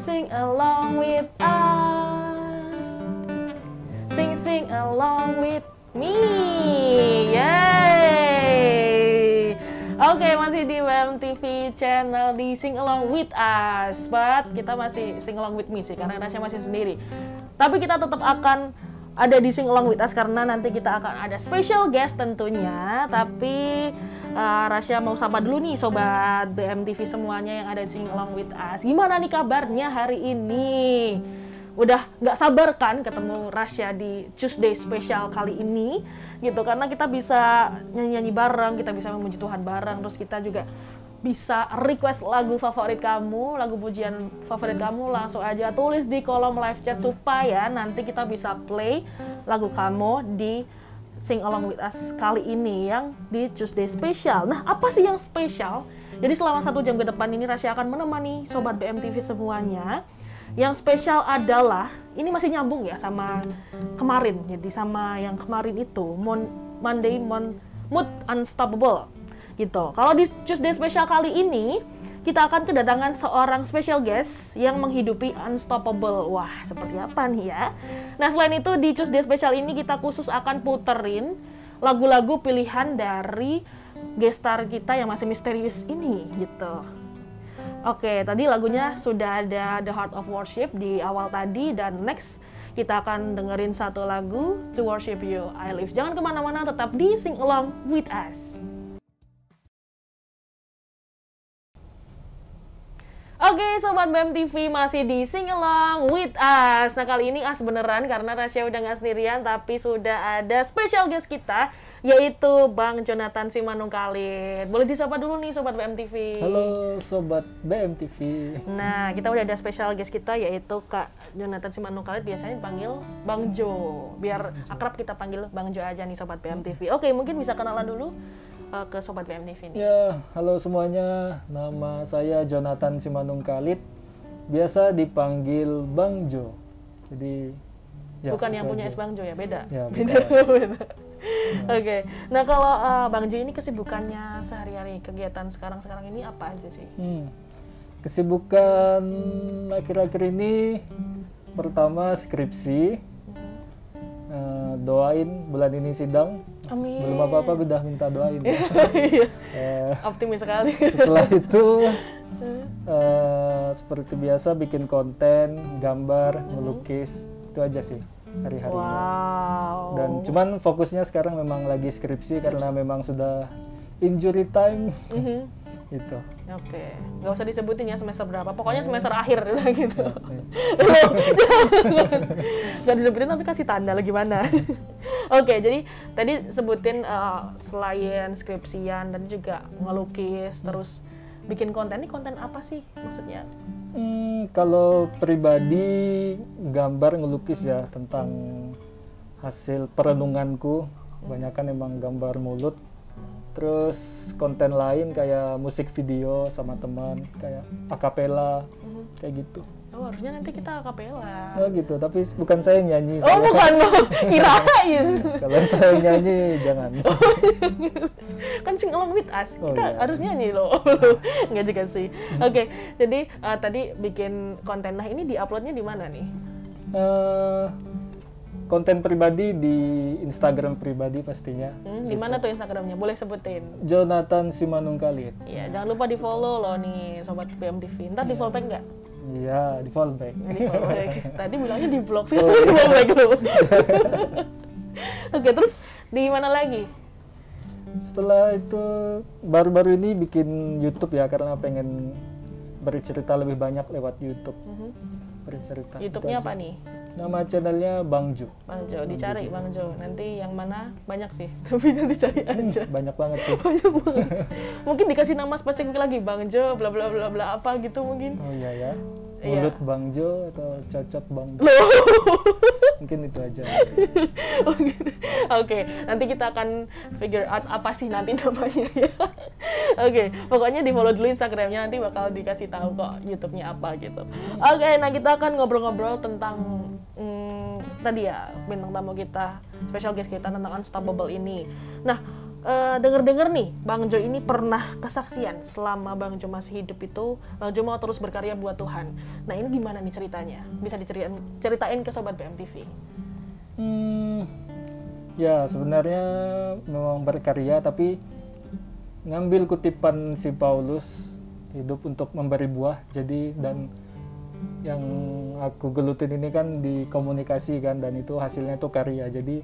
sing along with us. Sing along with me. Yay! Oke, masih di BMTV channel di Sing Along With Us. But kita masih Sing Along With Me sih, karena Rasya masih sendiri. Tapi kita tetap akan ada di Sing Along With Us karena nanti kita akan ada special guest tentunya. Tapi Rasya mau sapa dulu nih sobat BMTV semuanya yang ada di Sing Along With Us. Gimana nih kabarnya hari ini? Udah nggak sabar kan ketemu Rasya di Tuesday special kali ini gitu, karena kita bisa nyanyi-nyanyi bareng, kita bisa memuji Tuhan bareng, terus kita juga bisa request lagu favorit kamu, lagu pujian favorit kamu, langsung aja tulis di kolom live chat supaya nanti kita bisa play lagu kamu di Sing Along With Us kali ini yang di Tuesday Special. Nah, apa sih yang spesial? Jadi selama 1 jam ke depan ini Rasya akan menemani Sobat BMTV semuanya. Yang spesial adalah, ini masih nyambung ya sama kemarin, jadi sama yang kemarin itu, Monday Mood Unstoppable. Gitu. Kalau di Tuesday Special kali ini kita akan kedatangan seorang special guest yang menghidupi Unstoppable. Wah, seperti apa nih ya? Nah, selain itu di Tuesday Special ini kita khusus akan puterin lagu-lagu pilihan dari guest star kita yang masih misterius ini gitu. Oke, tadi lagunya sudah ada The Heart of Worship di awal tadi, dan next kita akan dengerin satu lagu To Worship You I Live. Jangan kemana-mana, tetap di Sing Along With Us. Oke, Sobat BMTV masih di Sing Along With Us. Nah, kali ini as beneran karena Rasya udah gak sendirian, tapi sudah ada special guest kita, yaitu Bang Jonathan Simanungkalit. Boleh disapa dulu nih Sobat BMTV. Halo Sobat BMTV. Nah, kita udah ada special guest kita, yaitu Kak Jonathan Simanungkalit. Biasanya dipanggil Bang Jo. Biar akrab kita panggil Bang Jo aja nih Sobat BMTV. Oke, mungkin bisa kenalan dulu ke Sobat BMTV nih. Ya, halo semuanya. Nama saya Jonathan Simanungkalit. Biasa dipanggil Bang Jo. Jadi ya, bukan yang punya aja. es Bang Jo ya, beda. Ya, beda. Oke. Nah, kalau Bang Jo ini kesibukannya sehari-hari, kegiatan sekarang ini apa aja sih? Kesibukan akhir-akhir ini pertama skripsi. Doain bulan ini sidang. Amin. Belum apa-apa udah minta doain. Optimis sekali. Setelah itu seperti biasa bikin konten, gambar, melukis, itu aja sih hari-hari. Wow. Dan cuman fokusnya sekarang memang lagi skripsi karena memang sudah injury time. Gitu. Oke, nggak usah disebutin ya semester berapa, pokoknya semester akhir gitu. Nggak disebutin tapi kasih tanda lah gimana. Oke, jadi tadi sebutin selain skripsian dan juga ngelukis, terus bikin konten. Ini konten apa sih maksudnya? Kalau pribadi gambar ngelukis ya, tentang hasil perenunganku, kebanyakan emang gambar mulut. Terus konten lain kayak musik video sama teman, kayak akapela, kayak gitu. Oh, harusnya nanti kita akapela. Oh gitu, tapi bukan saya yang nyanyi. Oh, bukan lo, kirain. Kalau saya yang nyanyi, jangan. Kan Sing Along With Us, kita iya. harus nyanyi loh. Nggak juga sih. Oke, jadi tadi bikin konten. Nah, ini diuploadnya di mana nih? Konten pribadi di Instagram pribadi pastinya. Di mana tuh Instagramnya? Boleh sebutin. Jonathan Simanungkalit. Iya, jangan lupa di follow loh nih Sobat BMTV. Ntar di follow back nggak? Iya, di follow back. Di follow back. Tadi bilangnya di blog, sekarang di follow back loh. Oke, terus di mana lagi? Setelah itu baru-baru ini bikin YouTube ya, karena pengen bercerita lebih banyak lewat YouTube. Bercerita. YouTube-nya apa nih? Nama channelnya Bang Jo. Bang Jo, dicari Bang Jo. Nanti yang mana banyak sih, tapi nanti cari aja. Banyak banget sih. Banyak banget. Mungkin dikasih nama spesifik lagi, Bang Jo, bla bla bla bla apa gitu mungkin. Oh iya ya. Iya. Mulut Bang Jo atau cocot Bang Jo. Loh. Mungkin itu aja. Oke, nanti kita akan figure out apa sih nanti namanya ya. Oke, pokoknya di follow dulu Instagramnya, nanti bakal dikasih tahu kok YouTube-nya apa gitu. Oke, nah kita akan ngobrol-ngobrol tentang tadi ya bintang tamu kita, special guest kita tentang Unstoppable ini. Nah, denger-denger nih, Bang Jo ini pernah kesaksian selama Bang Jo masih hidup itu, Bang Jo mau terus berkarya buat Tuhan. Nah ini gimana nih ceritanya? Bisa diceritain ke Sobat BMTV? Ya sebenarnya memang berkarya, tapi ngambil kutipan si Paulus, hidup untuk memberi buah. Jadi dan yang aku gelutin ini kan di komunikasi kan, dan itu hasilnya itu karya. Jadi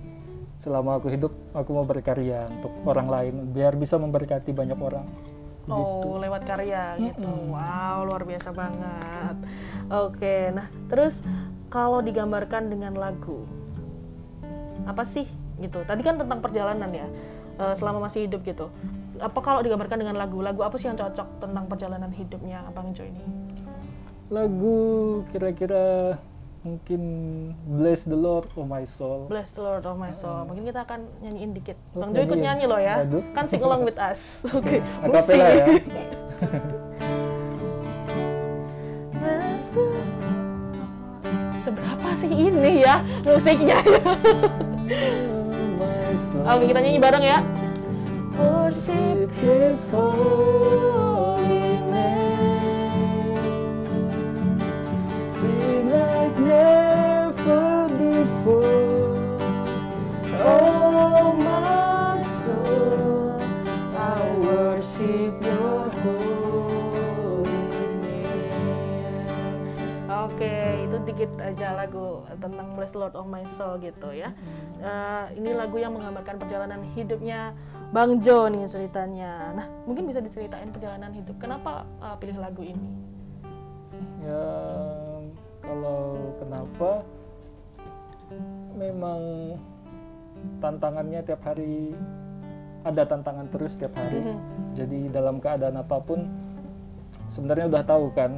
selama aku hidup, aku mau berkarya untuk orang lain, biar bisa memberkati banyak orang. Oh, lewat karya gitu. Wow, luar biasa banget. Oke, nah terus kalau digambarkan dengan lagu, apa sih gitu? Tadi kan tentang perjalanan ya, selama masih hidup gitu. Apa kalau digambarkan dengan lagu apa sih yang cocok tentang perjalanan hidupnya Bang Jo ini? Lagu kira-kira mungkin Bless the Lord of my soul. Bless the Lord of my soul. Mungkin kita akan nyanyiin dikit. Oh, Bang Jo ikut nyanyi loh ya. Aduh. Kan sing along with us. Oke. Akapela ya. Seberapa sih ini ya musiknya? Oke, kita nyanyi bareng ya. Worship His holy name, Sing like never before. oh my soul, I worship Your holy name. Oke, itu dikit aja lagu tentang Bless the Lord of my soul gitu ya. Ini lagu yang menggambarkan perjalanan hidupnya Bang Jo nih ceritanya. Nah, mungkin bisa diceritain perjalanan hidup. Kenapa pilih lagu ini? Ya kalau kenapa, memang tantangannya tiap hari, ada tantangan terus tiap hari. Jadi dalam keadaan apapun sebenarnya udah tahu kan,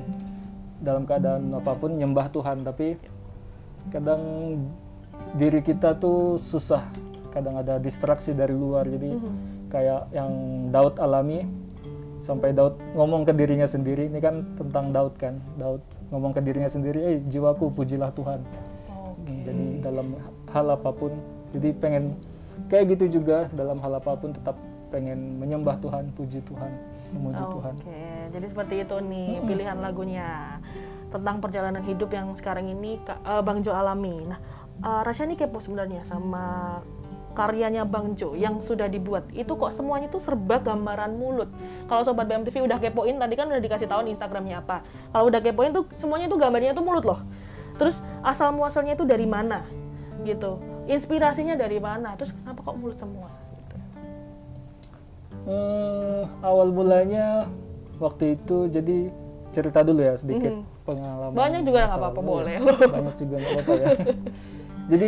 dalam keadaan apapun nyembah Tuhan, tapi kadang diri kita tuh susah, kadang ada distraksi dari luar. Jadi kayak yang Daud alami, sampai Daud ngomong ke dirinya sendiri. Ini kan tentang Daud kan, Daud ngomong ke dirinya sendiri, jiwaku pujilah Tuhan. Jadi dalam hal apapun, jadi pengen kayak gitu juga, dalam hal apapun tetap pengen menyembah Tuhan, puji Tuhan, memuji Tuhan. Oke, jadi seperti itu nih pilihan lagunya tentang perjalanan hidup yang sekarang ini Bang Jo alami. Nah, Rasya ini kepo sebenarnya sama karyanya Bang Jo yang sudah dibuat. Itu kok semuanya tuh serba gambaran mulut. Kalau Sobat BMTV udah kepoin, tadi kan udah dikasih tahu nih Instagramnya apa. Kalau udah kepoin tuh semuanya tuh gambarnya tuh mulut loh. Terus asal muasalnya itu dari mana gitu. Inspirasinya dari mana? Terus kenapa kok mulut semua? Gitu. Awal mulanya waktu itu, jadi cerita dulu ya sedikit pengalaman. Banyak juga nggak apa-apa, boleh. Banyak juga nggak apa-apa ya. Jadi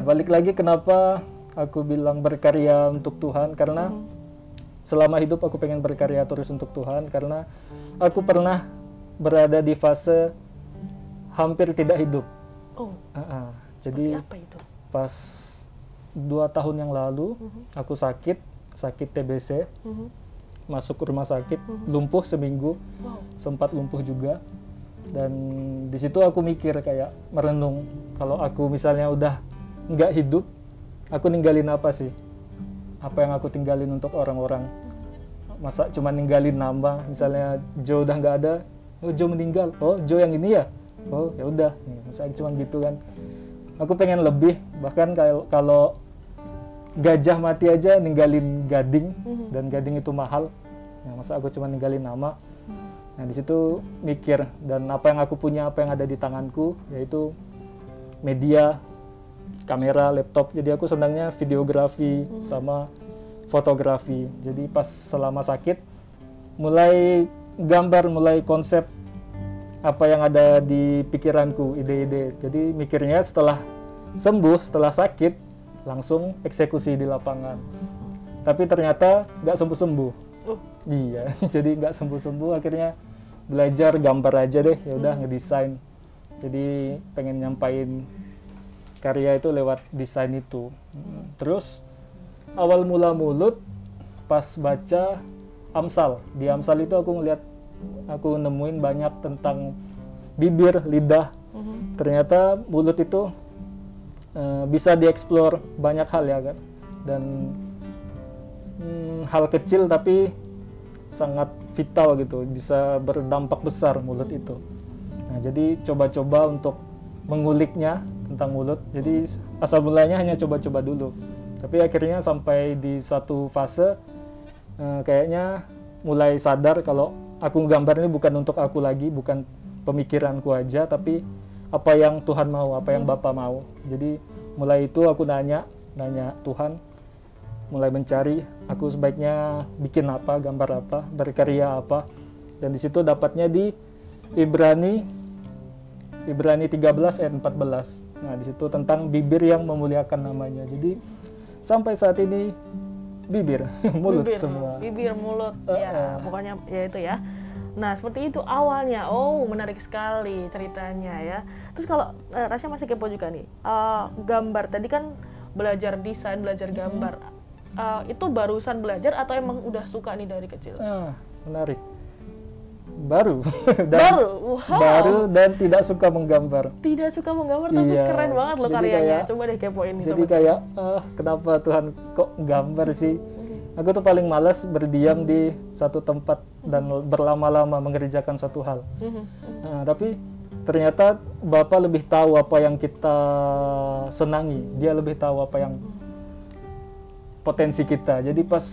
balik lagi kenapa aku bilang berkarya untuk Tuhan, karena selama hidup aku pengen berkarya terus untuk Tuhan, karena aku pernah berada di fase hampir tidak hidup. Jadi apa itu? pas 2 tahun yang lalu aku sakit TBC, masuk ke rumah sakit, lumpuh seminggu, sempat lumpuh juga. Dan di situ aku mikir, kayak merenung, kalau aku misalnya udah nggak hidup, aku ninggalin apa sih? Apa yang aku tinggalin untuk orang-orang? Masa cuma ninggalin nama, misalnya Jo udah nggak ada, oh Jo meninggal, oh Jo yang ini ya, oh ya udah, misalnya cuma gitu kan. Aku pengen lebih, bahkan kalau gajah mati aja ninggalin gading, dan gading itu mahal. Ya, masa aku cuma ninggalin nama. Nah di situ mikir, dan apa yang aku punya, apa yang ada di tanganku, yaitu media, kamera, laptop. Jadi aku senangnya videografi sama fotografi. Jadi pas selama sakit, mulai gambar, mulai konsep apa yang ada di pikiranku, ide-ide. Jadi mikirnya setelah sembuh, setelah sakit, langsung eksekusi di lapangan. Tapi ternyata nggak sembuh-sembuh. Iya, jadi nggak sembuh-sembuh. Akhirnya belajar gambar aja deh, ya udah ngedesain. Jadi pengen nyampain karya itu lewat desain itu. Terus awal mula mulut pas baca Amsal. Di Amsal itu aku nemuin banyak tentang bibir, lidah. Ternyata mulut itu bisa dieksplor banyak hal ya kan. Dan hal kecil tapi sangat vital gitu, bisa berdampak besar mulut itu. Nah, jadi coba-coba untuk menguliknya tentang mulut. Jadi asal mulanya hanya coba-coba dulu. Tapi akhirnya sampai di satu fase kayaknya mulai sadar kalau aku gambar ini bukan untuk aku lagi, bukan pemikiranku aja, tapi apa yang Tuhan mau, apa yang Bapa mau. Jadi mulai itu aku nanya Tuhan, mulai mencari aku sebaiknya bikin apa, gambar apa, berkarya apa. Dan di situ dapatnya di Ibrani 13 ayat 14. Nah, di situ tentang bibir yang memuliakan namanya. Jadi sampai saat ini bibir, mulut bibir, semua. Bibir, mulut, ya pokoknya ya itu ya. Nah, seperti itu awalnya. Oh, menarik sekali ceritanya ya. Terus kalau Rasya masih kepo juga nih, gambar tadi kan belajar desain, belajar gambar. Itu barusan belajar atau emang udah suka nih dari kecil? Menarik. Baru Wow. Baru dan tidak suka menggambar. Tidak suka menggambar, tapi Iya. keren banget loh Jadi karyanya. kayak- Coba deh kepoin nih Jadi sobat. kayak kenapa Tuhan kok gambar sih? Aku tuh paling malas berdiam di satu tempat dan berlama-lama mengerjakan satu hal. Nah, tapi ternyata Bapa lebih tahu apa yang kita senangi. Dia lebih tahu apa yang potensi kita. Jadi pas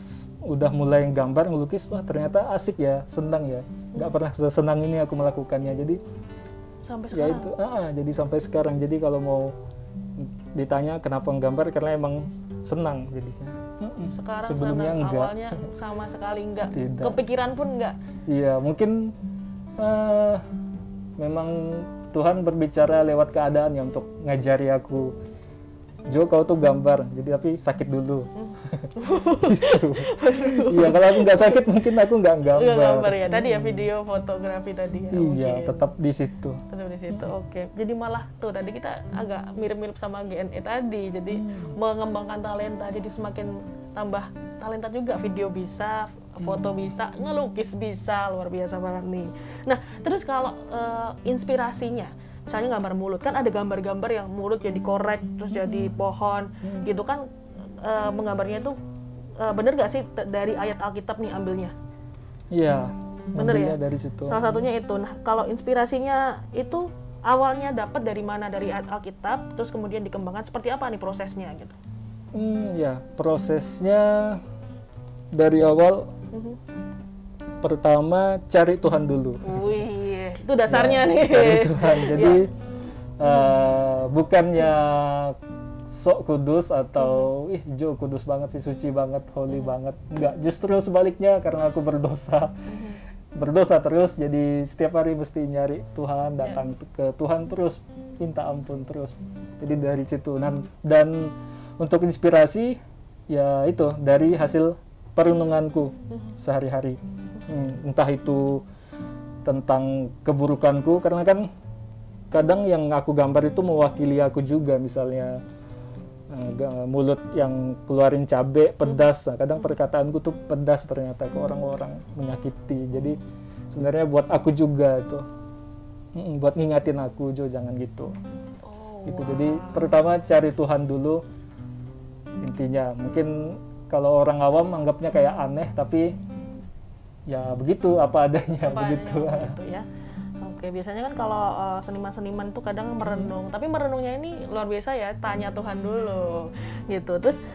udah mulai gambar, ngelukis, wah ternyata asik ya, senang ya. Nggak pernah sesenang ini aku melakukannya. Jadi Sampai ya sekarang. itu, jadi sampai sekarang. Jadi kalau mau ditanya kenapa nggambar, karena emang senang jadinya. Sekarang Sebelumnya senang, enggak. awalnya sama sekali enggak. Tidak. Kepikiran pun enggak. Iya, mungkin memang Tuhan berbicara lewat keadaannya untuk ngajari aku. Jo, kau tuh gambar, jadi tapi sakit dulu. Gitu. Iya, kalau aku nggak sakit mungkin aku nggak gambar. Enggak gambar ya. Tadi ya video fotografi tadi ya. Iya, Oke. tetap di situ. Tetap di situ. Oke. Jadi malah tuh tadi kita agak mirip-mirip sama GNE tadi. Jadi mengembangkan talenta, jadi semakin tambah talenta juga. Video bisa, foto bisa, ngelukis bisa, luar biasa banget nih. Nah, terus kalau inspirasinya, misalnya gambar mulut, kan ada gambar-gambar yang mulut jadi korek, terus jadi pohon, gitu kan. Menggambarnya itu bener gak sih dari ayat Alkitab nih ambilnya? Iya, Bener ya? ambilnya dari situ. Salah satunya itu. Nah, kalau inspirasinya itu awalnya dapat dari mana? Dari ayat Alkitab, terus kemudian dikembangkan seperti apa nih prosesnya gitu? Ya, prosesnya dari awal pertama cari Tuhan dulu. Wih, itu dasarnya nih. Cari Tuhan. Jadi bukannya sok kudus atau Jo kudus banget sih, suci banget, holy banget. Enggak, justru sebaliknya karena aku berdosa. Berdosa terus, jadi setiap hari mesti nyari Tuhan, datang ke Tuhan terus, minta ampun terus. Jadi dari situ. Dan untuk inspirasi ya itu dari hasil perenunganku sehari-hari. Entah itu tentang keburukanku, karena kan kadang yang aku gambar itu mewakili aku juga, misalnya mulut yang keluarin cabai pedas. Nah, kadang perkataanku tuh pedas ternyata ke orang-orang, menyakiti. Jadi sebenarnya buat aku juga tuh, buat ngingatin aku, Jo jangan gitu. Gitu. Jadi pertama cari Tuhan dulu intinya. Mungkin kalau orang awam anggapnya kayak aneh, tapi ya begitu, apa adanya begitu. Ya. Oke, biasanya kan kalau seniman-seniman tuh kadang merenung, tapi merenungnya ini luar biasa ya, tanya Tuhan dulu gitu. Terus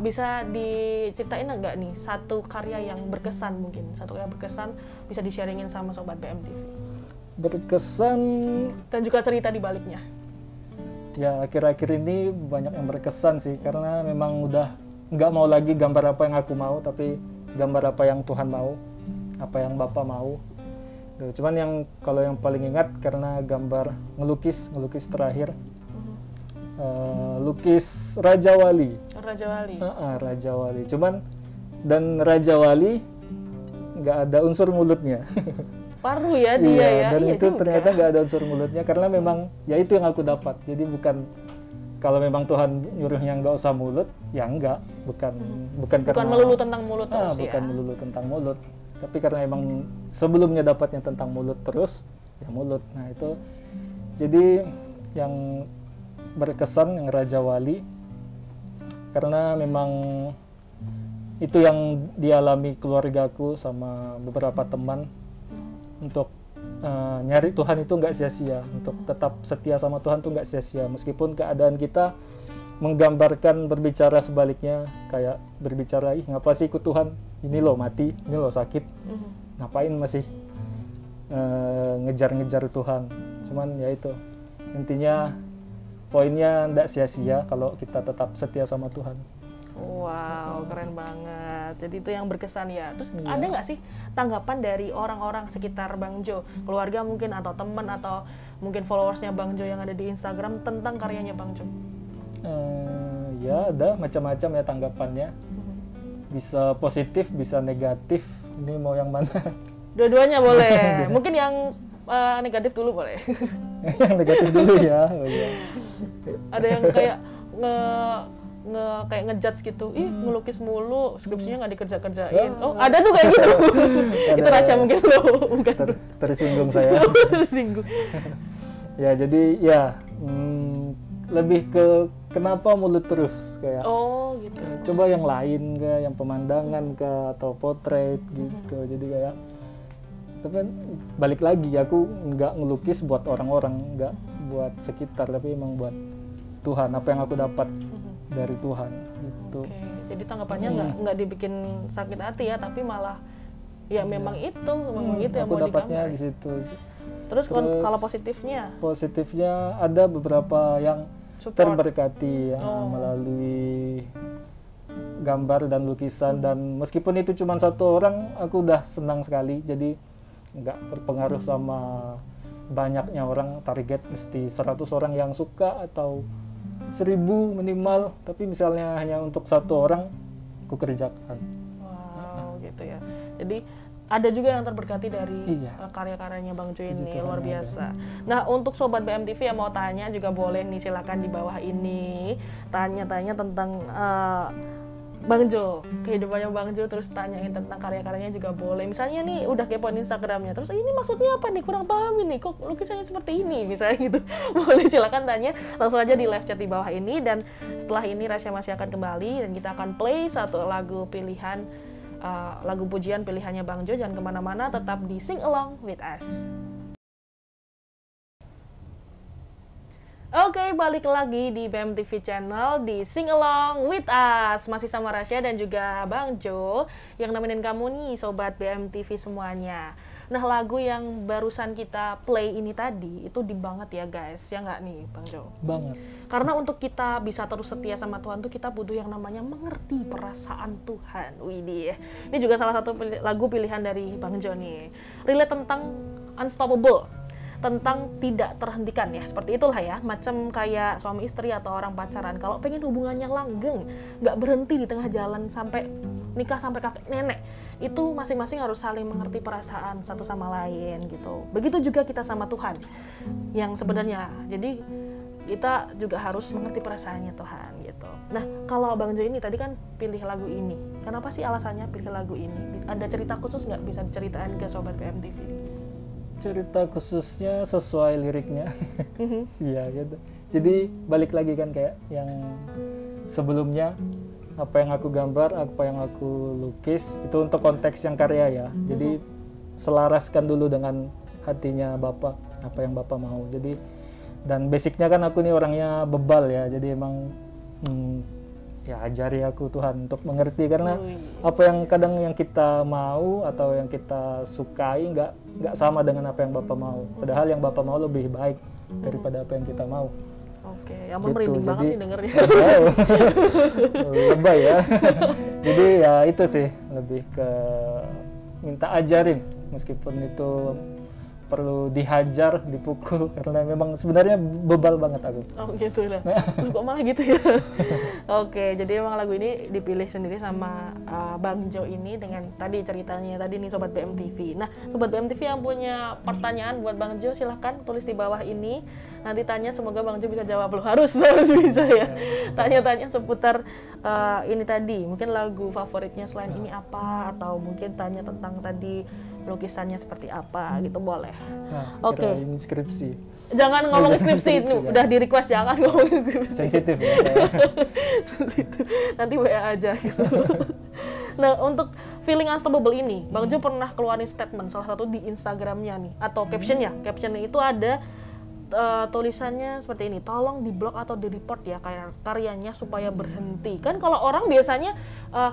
bisa diceritain enggak nih satu karya yang berkesan, mungkin satu karya berkesan bisa di-sharingin sama Sobat BMTV? Berkesan Dan juga cerita di baliknya. ya, akhir-akhir ini banyak yang berkesan sih, karena memang udah nggak mau lagi gambar apa yang aku mau, tapi gambar apa yang Tuhan mau, apa yang Bapa mau. Cuman yang kalau yang paling ingat karena gambar ngelukis terakhir, lukis Raja Wali. Raja Wali. Raja Wali. Cuman dan Raja Wali nggak ada unsur mulutnya. Paruh ya dia Iya, ya. dan Iya itu juga. ternyata nggak ada unsur mulutnya, karena memang ya itu yang aku dapat. Jadi bukan, kalau memang Tuhan nyuruhnya nggak usah mulut, ya enggak, bukan karena melulu tentang mulut terus bukan ya. melulu tentang mulut, tapi karena emang sebelumnya dapatnya tentang mulut terus, ya mulut. Nah itu jadi yang berkesan yang Raja Wali, karena memang itu yang dialami keluargaku sama beberapa teman untuk nyari Tuhan itu nggak sia-sia, untuk tetap setia sama Tuhan tuh nggak sia-sia meskipun keadaan kita menggambarkan berbicara sebaliknya, kayak berbicara, ih ngapa sih ikut Tuhan, ini loh mati, ini loh sakit, ngapain masih ngejar-ngejar Tuhan. Cuman ya itu intinya, poinnya nggak sia-sia kalau kita tetap setia sama Tuhan. Wow, keren banget. Jadi itu yang berkesan ya. Terus ada nggak sih tanggapan dari orang-orang sekitar Bang Jo, keluarga mungkin atau teman atau mungkin followersnya Bang Jo yang ada di Instagram tentang karyanya Bang Jo? Ya ada macam-macam ya tanggapannya. Bisa positif, bisa negatif. Ini mau yang mana? Dua-duanya boleh. Mungkin yang negatif dulu boleh. Yang negatif dulu ya. Oh, iya. Ada yang kayak kayak ngejudge gitu, ih ngelukis mulu, skripsinya nggak dikerja-kerjain. Oh, ada tuh kayak gitu. Itu Rasya mungkin lo, bukan? Tersinggung saya. Tersinggung. Ya jadi ya lebih ke kenapa mulut terus kayak. Oh gitu. Coba yang lain ke, yang pemandangan ke atau potret gitu. Jadi kayak, tapi balik lagi aku nggak ngelukis buat orang-orang, nggak buat sekitar, tapi emang buat Tuhan, apa yang aku dapat dari Tuhan gitu. Oke, jadi tanggapannya nggak dibikin sakit hati ya, tapi malah ya memang itu yang aku mau dapatnya digambar. di situ. Terus kalau positifnya? Positifnya ada beberapa yang Support. terberkati ya, melalui gambar dan lukisan, dan meskipun itu cuma satu orang, aku udah senang sekali. Jadi nggak berpengaruh sama banyaknya orang, target mesti 100 orang yang suka atau 1000 minimal, tapi misalnya hanya untuk satu orang aku kerjakan. Wow, gitu ya. Jadi ada juga yang terberkati dari karya-karyanya Bang Jo ini, luar biasa. Nah, untuk Sobat BMTV yang mau tanya juga boleh nih, silakan di bawah ini tanya-tanya tentang Bang Jo, kehidupannya Bang Jo, terus tanyain tentang karya-karyanya juga boleh. Misalnya nih udah kepoin Instagramnya, terus ini maksudnya apa nih, kurang paham ini, kok lukisannya seperti ini, misalnya gitu. Boleh silakan tanya langsung aja di live chat di bawah ini. Dan setelah ini Rasya masih akan kembali dan kita akan play satu lagu pilihan, lagu pujian pilihannya Bang Jo. Jangan kemana-mana, tetap di Sing Along With Us. Oke, balik lagi di BMTV Channel di Sing Along With Us. Masih sama Rasya dan juga Bang Jo yang nemenin kamu nih, Sobat BMTV semuanya. Nah, lagu yang barusan kita play ini tadi itu deep banget ya guys, ya nggak nih Bang Jo? Banget. Karena untuk kita bisa terus setia sama Tuhan tuh kita butuh yang namanya mengerti perasaan Tuhan. Widih, ini juga salah satu lagu pilihan dari Bang Jo nih. Relate tentang unstoppable, tentang tidak terhentikan ya, seperti itulah ya, macam kayak suami istri atau orang pacaran. Kalau pengen hubungannya langgeng, nggak berhenti di tengah jalan sampai nikah sampai kakek nenek, itu masing-masing harus saling mengerti perasaan satu sama lain gitu. Begitu juga kita sama Tuhan yang sebenarnya, jadi kita juga harus mengerti perasaannya Tuhan gitu. Nah, kalau Bang Jo ini tadi kan pilih lagu ini, kenapa sih alasannya pilih lagu ini? Ada cerita khusus nggak, bisa diceritain ke Sobat BMTV? Cerita khususnya sesuai liriknya. Iya gitu. Jadi balik lagi kan kayak yang sebelumnya, apa yang aku gambar, apa yang aku lukis itu untuk konteks yang karya ya. Jadi selaraskan dulu dengan hatinya Bapak, apa yang Bapak mau. Jadi dan basicnya kan aku nih orangnya bebal ya. Jadi emang ya ajari aku Tuhan untuk mengerti, karena apa yang kadang yang kita mau atau yang kita sukai nggak sama dengan apa yang Bapak mau. Padahal yang Bapak mau lebih baik daripada apa yang kita mau. Oke, yang merinding banget nih dengernya. Lebay ya. Jadi ya itu sih, lebih ke minta ajarin, meskipun itu perlu dihajar, dipukul, karena memang sebenarnya bebal banget aku. Oh gitu lah. Kok malah gitu ya? Oke, jadi emang lagu ini dipilih sendiri sama Bang Jo ini dengan tadi ceritanya tadi nih Sobat BMTV. Nah, Sobat BMTV yang punya pertanyaan buat Bang Jo silahkan tulis di bawah ini. Nanti tanya, semoga Bang Jo bisa jawab loh. Harus bisa ya. Tanya-tanya seputar ini tadi. Mungkin lagu favoritnya selain ini apa, atau mungkin tanya tentang tadi lukisannya seperti apa gitu, boleh. Nah, Oke. Ini skripsi. Jangan ngomong skripsi, udah di request jangan ngomong skripsi. Sensitif ya saya. Nanti WA aja gitu. Nah, untuk feeling unstoppable ini, Bang Jo pernah keluarin statement salah satu di Instagramnya nih, atau captionnya itu ada tulisannya seperti ini, tolong di blog atau di report ya karyanya supaya berhenti. Kan kalau orang biasanya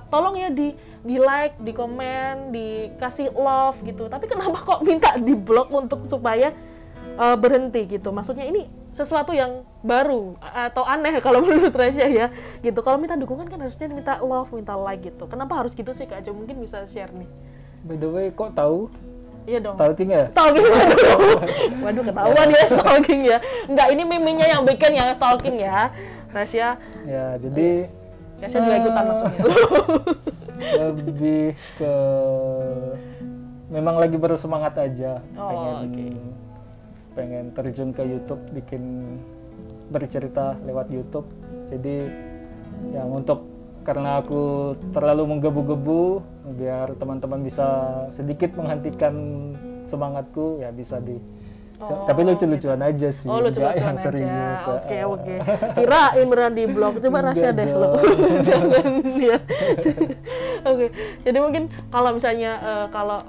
tolong ya di like, di komen, dikasih love gitu. Tapi kenapa kok minta di blog untuk supaya berhenti gitu? Maksudnya ini sesuatu yang baru atau aneh kalau menurut Rasya ya gitu. Kalau minta dukungan kan harusnya minta love, minta like gitu. Kenapa harus gitu sih Kak Jo? Mungkin bisa share nih. By the way, kok tahu? Iya dong. Stalking ya? Stalking, waduh ketahuan ya stalking ya. Enggak, ini miminya yang bikin yang stalking ya. Rasya. Ya, jadi Rasya juga ikutan maksudnya. Lebih ke memang lagi bersemangat aja, pengen terjun ke YouTube, bikin bercerita lewat YouTube. Jadi yang karena aku terlalu menggebu-gebu, biar teman-teman bisa sedikit menghentikan semangatku, ya bisa tapi lucu-lucuan aja sih. Oh, lucu-lucuan aja. Serius. Oke. Kirain beneran di blog. Coba Rasya deh lo. Jangan ya. Oke. Jadi mungkin kalau misalnya kalau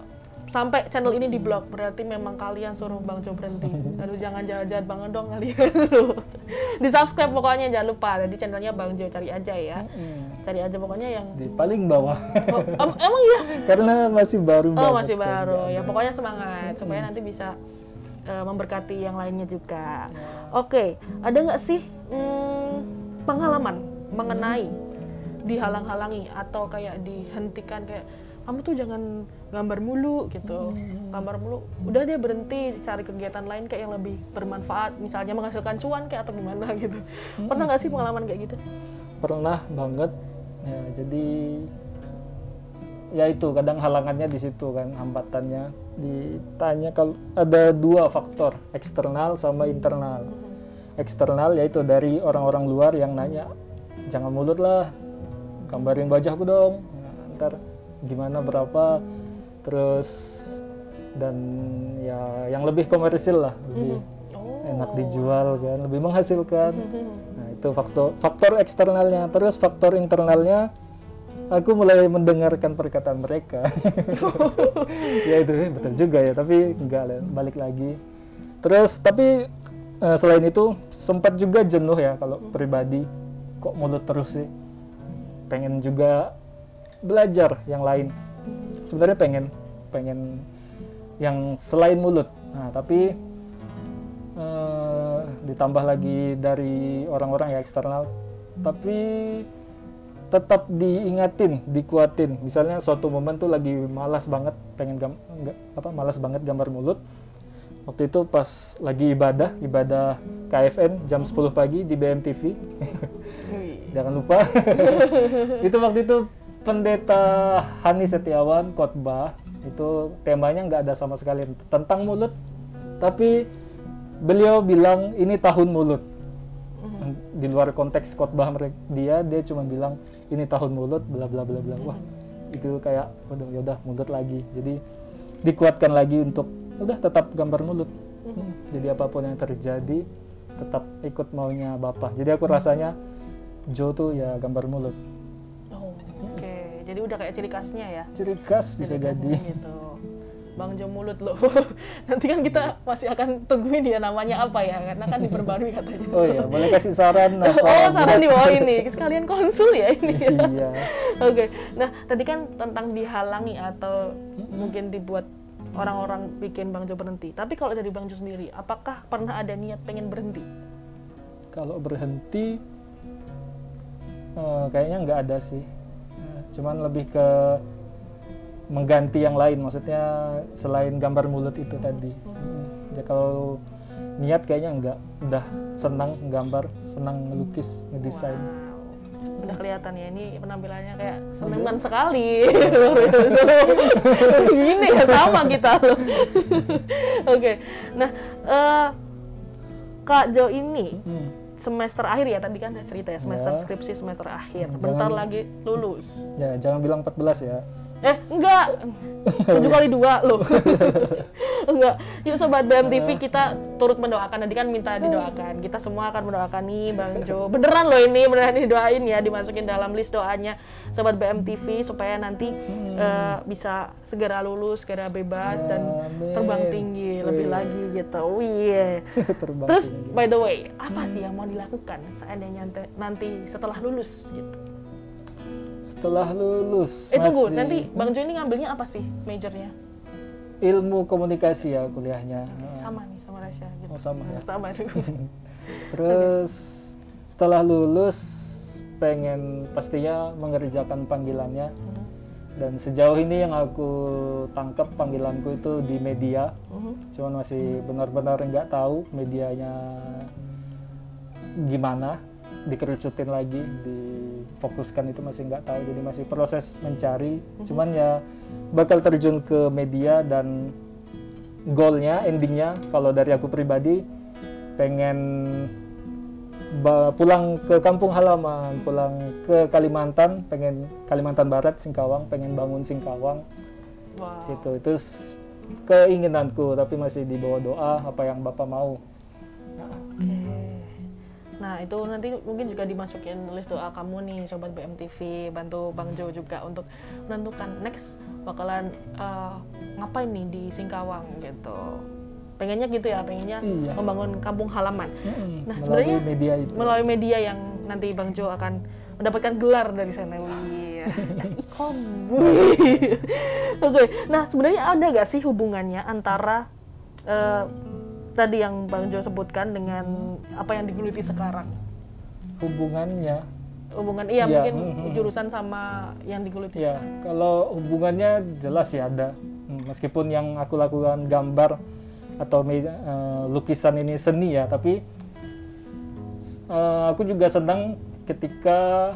sampai channel ini di blog, berarti memang kalian suruh Bang Jo berhenti. Aduh, jangan jahat-jahat banget dong kalian. Di subscribe pokoknya, jangan lupa. Di channelnya Bang Jo, cari aja ya. Cari aja pokoknya yang di paling bawah. Emang iya? Karena masih baru banget. Masih baru. Ya pokoknya semangat supaya nanti bisa memberkati yang lainnya juga. Oke, ada nggak sih pengalaman mengenai dihalang-halangi atau kayak dihentikan, kayak kamu tuh jangan gambar mulu gitu, gambar mulu, udah deh berhenti, cari kegiatan lain kayak yang lebih bermanfaat, misalnya menghasilkan cuan kayak atau gimana gitu. Pernah nggak sih pengalaman kayak gitu? Pernah banget ya. Jadi ya itu kadang halangannya di situ kan, hambatannya. Ditanya kalau ada dua faktor, eksternal sama internal. Eksternal yaitu dari orang-orang luar yang nanya, jangan mulut lah, gambarin wajahku dong, ntar gimana berapa, terus dan ya yang lebih komersil lah, lebih enak dijual kan, lebih menghasilkan. Nah itu faktor eksternalnya. Terus faktor internalnya, aku mulai mendengarkan perkataan mereka. Ya itu betul juga ya, tapi enggak, balik lagi. Terus tapi selain itu sempat juga jenuh ya kalau pribadi, kok mulut terus sih. Pengen juga belajar yang lain. Sebenarnya pengen yang selain mulut. Nah, tapi ditambah lagi dari orang-orang ya eksternal. Tapi tetap diingatin, dikuatin. Misalnya suatu momen tuh lagi malas banget malas banget gambar mulut. Waktu itu pas lagi ibadah KFN jam 10 pagi di BMTV. Jangan lupa. Waktu itu Pendeta Hani Setiawan khotbah, itu temanya nggak ada sama sekali tentang mulut, tapi beliau bilang ini tahun mulut. Di luar konteks khotbah dia cuma bilang ini tahun mulut, bla bla bla bla. Wah, itu kayak waduh, yaudah mulut lagi. Jadi dikuatkan lagi untuk udah tetap gambar mulut. Jadi apapun yang terjadi tetap ikut maunya Bapak. Jadi aku rasanya Jo tuh ya gambar mulut. Oke, jadi udah kayak ciri khasnya ya? Ciri khas bisa jadi. Gitu. Bang Jo mulut loh. Nanti kan kita masih akan tungguin dia namanya apa ya, karena kan diperbarui katanya. Oh iya, boleh kasih saran apa? Saran di bawah ini. Sekalian konsul ya ini. Iya. Oke. Nah, tadi kan tentang dihalangi atau mungkin dibuat orang-orang bikin Bang Jo berhenti. Tapi kalau dari Bang Jo sendiri, apakah pernah ada niat pengen berhenti? Kalau berhenti kayaknya nggak ada sih. Cuman lebih ke mengganti yang lain, maksudnya selain gambar mulut itu tadi. Ya kalau niat kayaknya enggak, udah senang gambar, senang ngelukis, ngedesain. Wow. Udah kelihatan ya, ini penampilannya kayak seniman sekali. Gini ya, sama kita loh. Oke. Nah, Kak Jo ini semester akhir ya, tadi kan udah cerita ya, semester skripsi semester akhir. Bentar lagi lulus. Ya, jangan bilang 14 ya. Enggak. 7x2 loh. Enggak. Yuk Sobat BMTV, kita turut mendoakan. Tadi kan minta didoakan. Kita semua akan mendoakan nih Bang Jo. Beneran loh ini, beneran didoain ya, dimasukin dalam list doanya Sobat BMTV supaya nanti bisa segera lulus, segera bebas dan terbang tinggi lebih lagi gitu. Wih. Terus by the way, apa sih yang mau dilakukan seandainya nanti setelah lulus gitu? Setelah lulus Tunggu, nanti Bang Jo ini ngambilnya apa sih majornya? Ilmu komunikasi ya kuliahnya. Sama nih sama Rasya gitu. Oh sama ya. Sama juga. Terus setelah lulus pengen pastinya mengerjakan panggilannya. Dan sejauh ini yang aku tangkap panggilanku itu di media. Cuman masih benar-benar nggak tahu medianya gimana, dikerucutin lagi, difokuskan itu masih nggak tahu, jadi masih proses mencari. Cuman ya bakal terjun ke media dan goalnya, endingnya kalau dari aku pribadi pengen pulang ke kampung halaman, pulang ke Kalimantan, pengen Kalimantan Barat, Singkawang, pengen bangun Singkawang. Wow. Gitu, itu keinginanku, tapi masih di bawah doa apa yang Bapak mau. Nah itu nanti mungkin juga dimasukin list doa kamu nih Sobat BMTV, bantu Bang Jo juga untuk menentukan next bakalan ngapain nih di Singkawang gitu. Pengennya gitu ya, pengennya membangun kampung halaman. Nah sebenarnya melalui media yang nanti Bang Jo akan mendapatkan gelar dari sana. SIKOM. Oke. Nah sebenarnya ada nggak sih hubungannya antara tadi yang Bang Jo sebutkan dengan apa yang digeluti sekarang? Iya mungkin jurusan sama yang digeluti sekarang. Kalau hubungannya jelas ya ada. Meskipun yang aku lakukan gambar atau lukisan ini seni ya, tapi aku juga senang ketika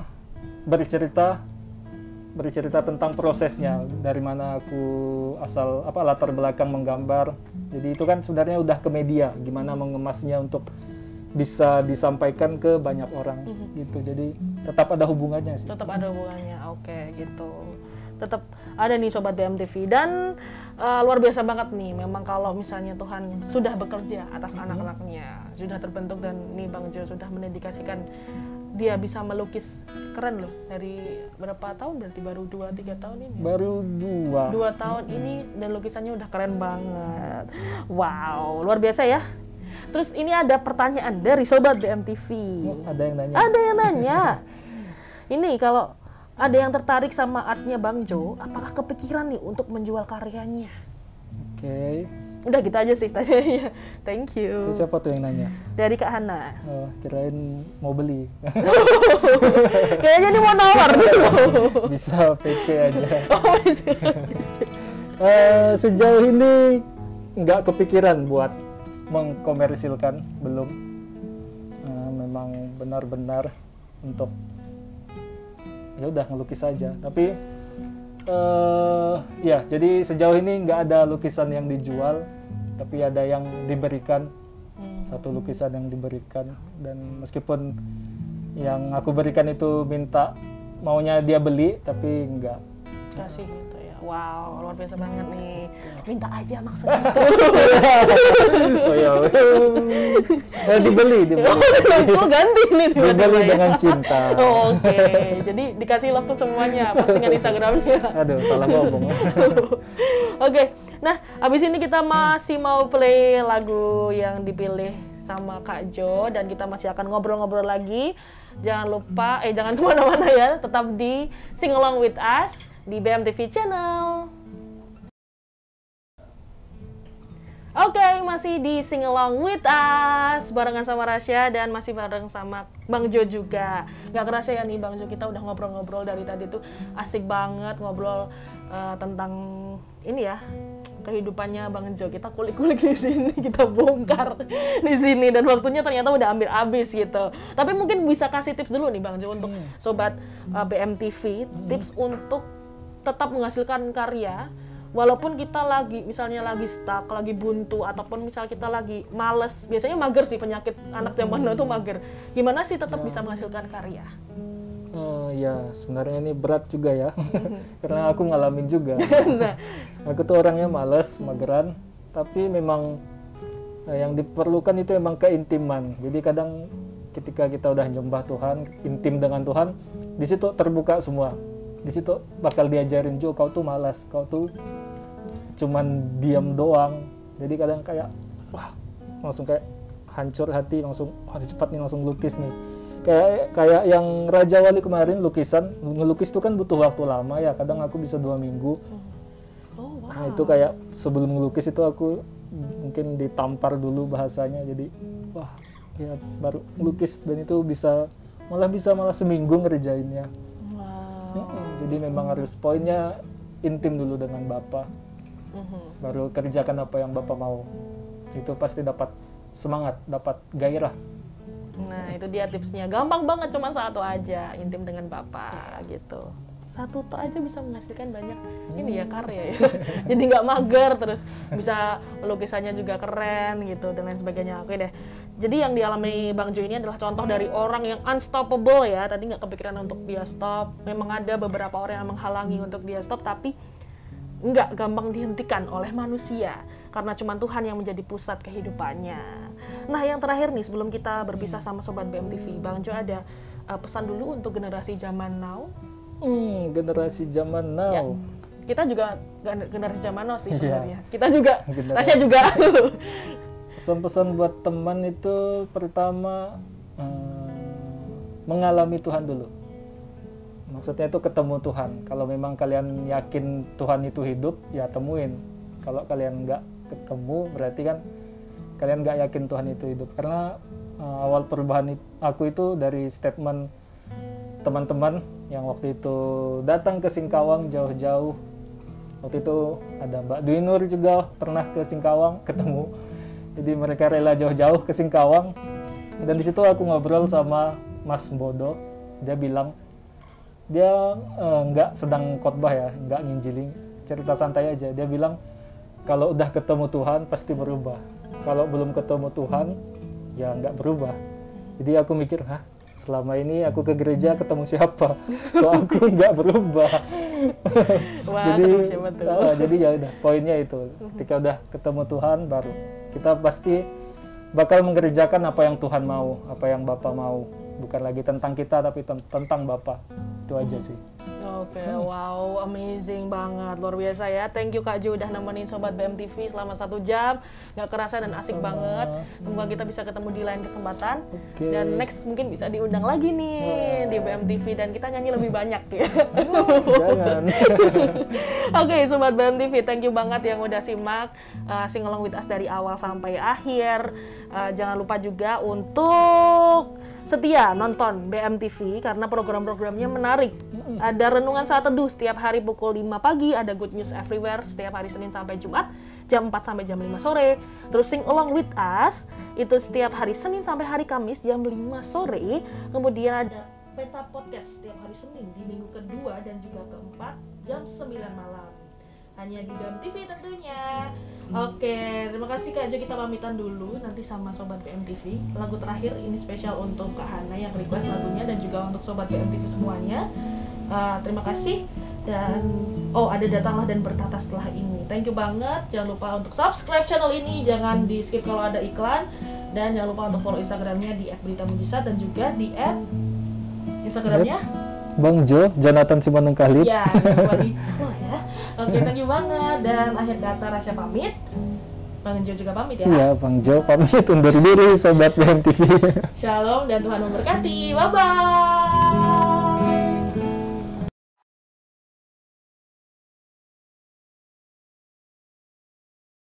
bercerita tentang prosesnya, dari mana aku asal, latar belakang menggambar. Jadi itu kan sebenarnya udah ke media, gimana mengemasnya untuk bisa disampaikan ke banyak orang gitu. Jadi tetap ada hubungannya sih. Tetap ada hubungannya, oke gitu. Tetap ada nih Sobat BMTV dan luar biasa banget nih. Memang kalau misalnya Tuhan sudah bekerja atas anak-anaknya, sudah terbentuk, dan nih Bang Jo sudah mendedikasikan dia bisa melukis, keren loh. Dari berapa tahun berarti? Baru 2-3 tahun ini? Baru 2 tahun ini dan lukisannya udah keren banget. Wow, luar biasa ya. Terus ini ada pertanyaan dari Sobat BMTV. Ada yang nanya. Ada yang nanya. Ini kalau ada yang tertarik sama artnya Bang Jo, apakah kepikiran nih untuk menjual karyanya? Oke. Udah gitu aja sih tanya. Thank you. Itu siapa tuh yang nanya? Dari Kak Hana. Oh, kirain mau beli. Kayaknya ini mau nawar dulu. Bisa PC aja. Oh, bisa. Sejauh ini nggak kepikiran buat mengkomersilkan, belum. Memang benar-benar untuk ya udah ngelukis saja. Tapi ya, jadi sejauh ini nggak ada lukisan yang dijual, tapi ada yang diberikan. Satu lukisan yang diberikan, dan meskipun yang aku berikan itu maunya dia beli, tapi nggak kasih gitu ya. Wow, luar biasa banget nih. Minta aja maksudnya itu. Oh ya, dibeli. Kok ganti nih tiba-tiba Dibeli ya? dengan cinta. Oh, oke. Jadi dikasih love tuh semuanya, postingan Instagramnya. Aduh, salah ngomong. Oke, nah abis ini kita masih mau play lagu yang dipilih sama Kak Jo, dan kita masih akan ngobrol-ngobrol lagi. Jangan lupa, jangan kemana-mana ya, tetap di Sing Along With Us di BMTV Channel. Oke, masih di Sing Along With Us barengan sama Rasya dan masih bareng sama Bang Jo juga. Gak kerasa ya nih Bang Jo, kita udah ngobrol-ngobrol dari tadi tuh asik banget ngobrol tentang ini ya, kehidupannya Bang Jo. Kita kulik-kulik di sini, kita bongkar di sini, dan waktunya ternyata udah ambil habis gitu. Tapi mungkin bisa kasih tips dulu nih Bang Jo untuk Sobat BMTV, tips untuk tetap menghasilkan karya walaupun kita misalnya lagi stuck, lagi buntu, ataupun misal kita lagi males. Biasanya mager sih, penyakit anak zaman now tuh mager. Gimana sih tetap bisa menghasilkan karya? Ya sebenarnya ini berat juga ya, karena aku ngalamin juga. Aku tuh orangnya malas, mageran, tapi memang yang diperlukan itu emang keintiman. Jadi kadang ketika kita udah nyembah Tuhan, intim dengan Tuhan, di situ terbuka semua. Di situ bakal diajarin, Jo, kau tuh malas, kau tuh cuman diam doang. Jadi kadang kayak, wah, langsung kayak hancur hati, langsung, wah cepat nih langsung lukis nih. Kayak yang Raja Wali kemarin lukisan, ngelukis itu kan butuh waktu lama ya, kadang aku bisa 2 minggu. Nah itu kayak sebelum ngelukis itu aku mungkin ditampar dulu bahasanya, jadi wah ya baru ngelukis, dan itu malah seminggu ngerjainnya. Jadi memang harus poinnya intim dulu dengan Bapa, baru kerjakan apa yang Bapa mau. Itu pasti dapat semangat, dapat gairah. Nah itu dia tipsnya, gampang banget, cuma satu aja, intim dengan Bapa gitu. Satu tuh aja bisa menghasilkan banyak ini ya karya ya. Jadi nggak mager, terus bisa lukisannya juga keren gitu dan lain sebagainya. Oke deh. Jadi yang dialami Bang Jo ini adalah contoh dari orang yang unstoppable ya. Tadi nggak kepikiran untuk dia stop. Memang ada beberapa orang yang menghalangi untuk dia stop, tapi nggak gampang dihentikan oleh manusia, karena cuma Tuhan yang menjadi pusat kehidupannya. Nah yang terakhir nih sebelum kita berpisah sama Sobat BMTV, Bang Jo ada pesan dulu untuk generasi zaman now? Generasi zaman now. Ya, kita juga generasi zaman now sih sebenarnya. Kita juga, Rasya juga. Pesan-pesan buat teman itu pertama, mengalami Tuhan dulu. Maksudnya itu ketemu Tuhan. Kalau memang kalian yakin Tuhan itu hidup, ya temuin. Kalau kalian nggak ketemu, berarti kan kalian nggak yakin Tuhan itu hidup. Karena awal perubahan aku itu dari statement teman-teman yang waktu itu datang ke Singkawang jauh-jauh. Waktu itu ada Mbak Dwi Nur juga pernah ke Singkawang, ketemu. Jadi mereka rela jauh-jauh ke Singkawang. Dan di situ aku ngobrol sama Mas Bodo. Dia bilang, dia nggak sedang khotbah ya, nggak nginjiling, cerita santai aja. Dia bilang kalau udah ketemu Tuhan pasti berubah, kalau belum ketemu Tuhan ya nggak berubah. Jadi aku mikir, selama ini aku ke gereja ketemu siapa, kok aku nggak berubah. Wah, jadi ya udah, poinnya itu, ketika udah ketemu Tuhan baru kita pasti bakal mengerjakan apa yang Tuhan mau, apa yang Bapa mau. Bukan lagi tentang kita, tapi tentang Bapa. Itu aja sih. Oke, wow, amazing banget, luar biasa ya. Thank you Kak Jo udah nemenin Sobat BMTV selama 1 jam. Gak kerasa dan asik banget. Semoga kita bisa ketemu di lain kesempatan. Dan next mungkin bisa diundang lagi nih di BMTV dan kita nyanyi lebih banyak ya. Jangan. Oke, Sobat BMTV, thank you banget yang udah simak Sing Along With Us dari awal sampai akhir. Jangan lupa juga untuk setia nonton BMTV karena program-programnya menarik. Ada Renungan Saat Teduh setiap hari pukul 5 pagi, ada Good News Everywhere setiap hari Senin sampai Jumat jam 4 sampai jam 5 sore. Terus Sing Along With Us itu setiap hari Senin sampai hari Kamis jam 5 sore. Kemudian ada Peta Podcast setiap hari Senin di minggu kedua dan juga keempat jam 9 malam. Hanya di BMTV tentunya. Oke, terima kasih Kak Jo, kita pamitan dulu nanti sama Sobat BMTV. Lagu terakhir ini spesial untuk Kak Hana yang request lagunya dan juga untuk Sobat BMTV semuanya. Terima kasih dan ada Datanglah dan Bertata setelah ini. Thank you banget. Jangan lupa untuk subscribe channel ini, jangan di skip kalau ada iklan, dan jangan lupa untuk follow Instagramnya di @beritamujizat dan juga di Instagramnya Bang Jo, Jonathan Simanung Khalid. Ya, jangan lupa di follow ya. Oke, thank you banget. Dan akhir kata Rasya pamit. Bang Jo juga pamit ya. Iya, Bang Jo pamit undur diri Sobat BMTV. Shalom dan Tuhan memberkati. Bye-bye.